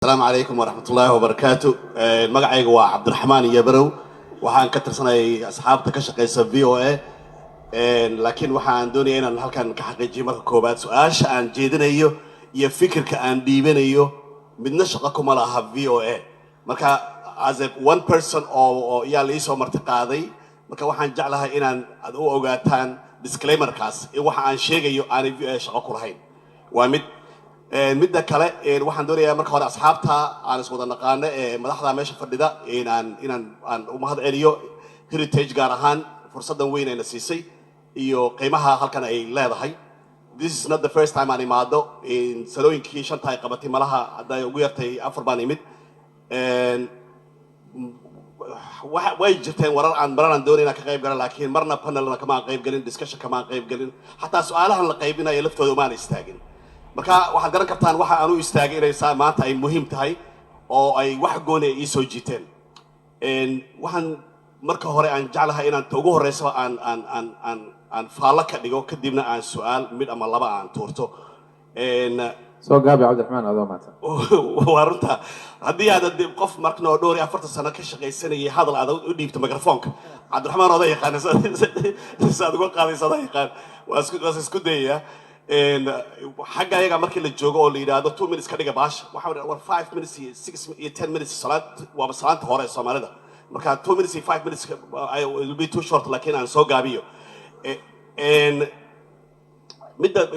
السلام عليكم ورحمة الله وبركاته. مقعي هو عبد الرحمن يبرو وحان كترسنا أصحاب تكشقيس VOA. لكن وحان دوني أنا هالكان كحقيقي مرة كوبات سؤال عن جيدنا يفكر كأن ديبنا من نشقكم على VOA. مركا as a one person أو ياليسو مرتقاضي مركا وحان جعلها إن أدو أوقاتان disclaimer كاس وحان شيء أنا شقكم رهين ومد midda kale waxaan doonayaa marka hore asxaabta aan isku wada naqaano madaxda meesha fadhida inaan u mahad celiyo heritage gaar ahaan fursadan weyn ay na siisay iyo qiimaha halkan ay leedahay. This is not the first time aan imaado salooyinkii shanta ay qabatay malaha hadday ugu yartay 4 baan imid way jirteen warar aan baran doonayna ka qayb galan laakiin marna panelna kama qayb galin discussion kama qayb galin xataa su'aalahan la qaybinayo laftooda ma istaagin. marka waxaad garan kartaan waxa aanu istaagay inay maanta ay muhiim tahay oo ay wax gooni ay soo jiiteen waxaan marka hore aan jeclahay inaan ugu horeyso aan faala ka dhigo kadibna aan su'aal mid ama laba aan tuurto soo gaabi Cabdiraxmaan adoo maanta warta haddii aad qof markano dhowr iyo 40 sano ka shaqaysanayay hadal aad u dhiibto mikrofoonka Cabdiraxmaan oday yaqaan saad uga qaadaysaa yaqaan waa isku dayaya حاجة هيك عمرك اللي جوجو اللي ده 2 minutes كده باش وحاول 5 minutes 6 10 minutes صلاة وبصلاة هورا السمارة ده مركا 2 minutes 5 minutes I will be too short لكن أنا سو جابيو and مدة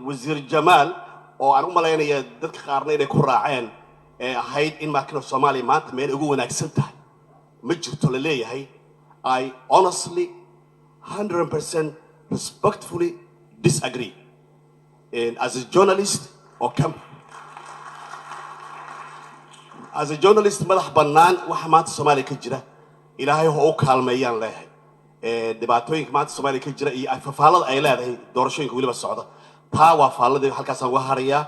وزير الجمال أو أنا ما لين يدك قارني يكون راعين هيد إن ما كانوا الصومالي ما تميل يقولون أكسنته مجرد تلليه هاي I honestly 100% respectfully disagree. And as a journalist or as a journalist مدح بنان وحمات الصومالي كجرة إلهي هو كالميان له دبعتوين كمات الصومالي كجرة ففعل أيلا ده دورشين كولي بالسعودة تا وفعل ده حلقة سوهرية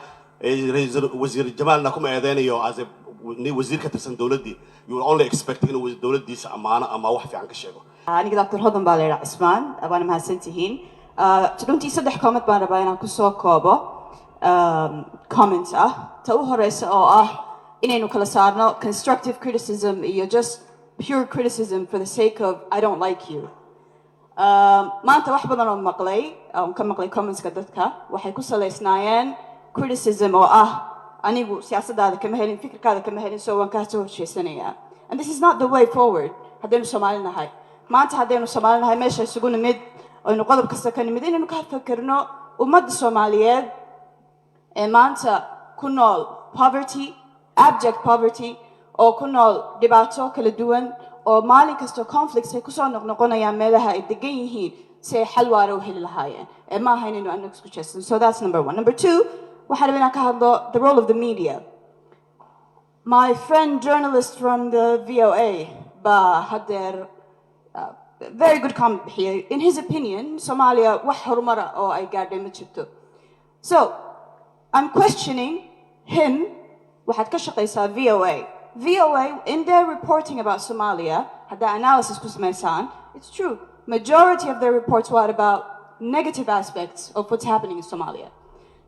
وزير الجمال نكون أيداني يو as a وزير كترسن دولة دي you will only expect إنه الدولة دي أمانة أما واحد في عنك الشيء. أنا كده دكتور هضم بالي عثمان أبغى مع سنتين. تلونتي صدق كومنت بنا بينا كسو كوبا comment تأوه رئيس أو إنه كلا صارنا constructive criticism you're just pure criticism for the sake of I don't like you ما أنت واحد بدنا مقلي أو كم مقلي comments كدتك وحيكون سلسنايان criticism أو أنا بو سياسة هذا كمهلين فكر كذا كمهلين سووا كهتو شيء سنية and this is not the way forward هذين سومالنا هاي ما أنت هذين سومالنا هاي ماشي يسقون مد إنه قلب قصة كان مدين إنه كهفكرنا ومد الصوماليات ما أنت كنا poverty abject poverty أو كنا دبعتو كل دون أو مالي كستو conflicts هيكسون نقولنا يعملها الدقيقين سيحلوا روحي للهاي ما هين إنه أنك سكتشس so that's number one. Number two وحربنا كهذا the role of the media. My friend journalist from the VOA بهدر very good comment here. In his opinion, Somalia وحر مرة أو أي قاعدة متشبته. So I'm questioning him. واحد كشقيسة VOA. VOA in their reporting about Somalia had that analysis كسميسان. It's true. Majority of their reports were about negative aspects of what's happening in Somalia.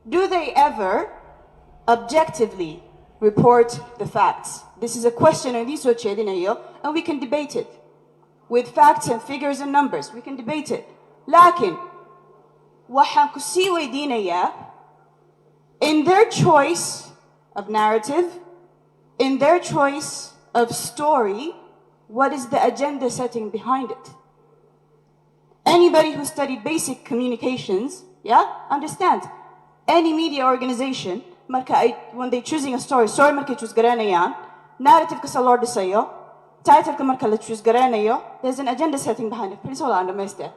Do they ever objectively report the facts? This is a question and we can debate it. With facts and figures and numbers, we can debate it. لكن وحن كسيوي دينيا in their choice of narrative, in their choice of story, what is the agenda setting behind it? Anybody who studied basic communications, understands. Any media organization, when they're choosing a story marka choose garanayaan, narrative ka salor dhisayo, title ka marka la choose garanayo, there's an agenda setting behind it. Please hold on, Mr.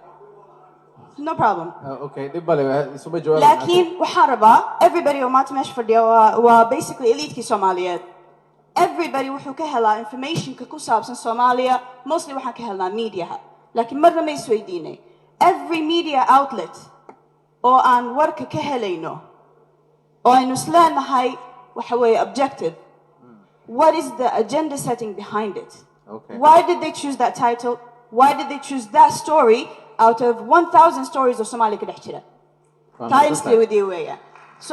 No problem. Okay, لكن وحاربة everybody وما تمشي فردي basically elite كي Somalia. Everybody وحو كهلا information ككوساب سن Somalia mostly وحن كهلا media. لكن مرة ما يسويديني. Every media outlet أو عن work كهلينو أو إنه سلان هاي وحوي objective. What is the agenda setting behind it? Okay. Why did they choose that title? Why did they choose that story out of 1,000 stories of Somali كده حشرة? Times with you, yeah.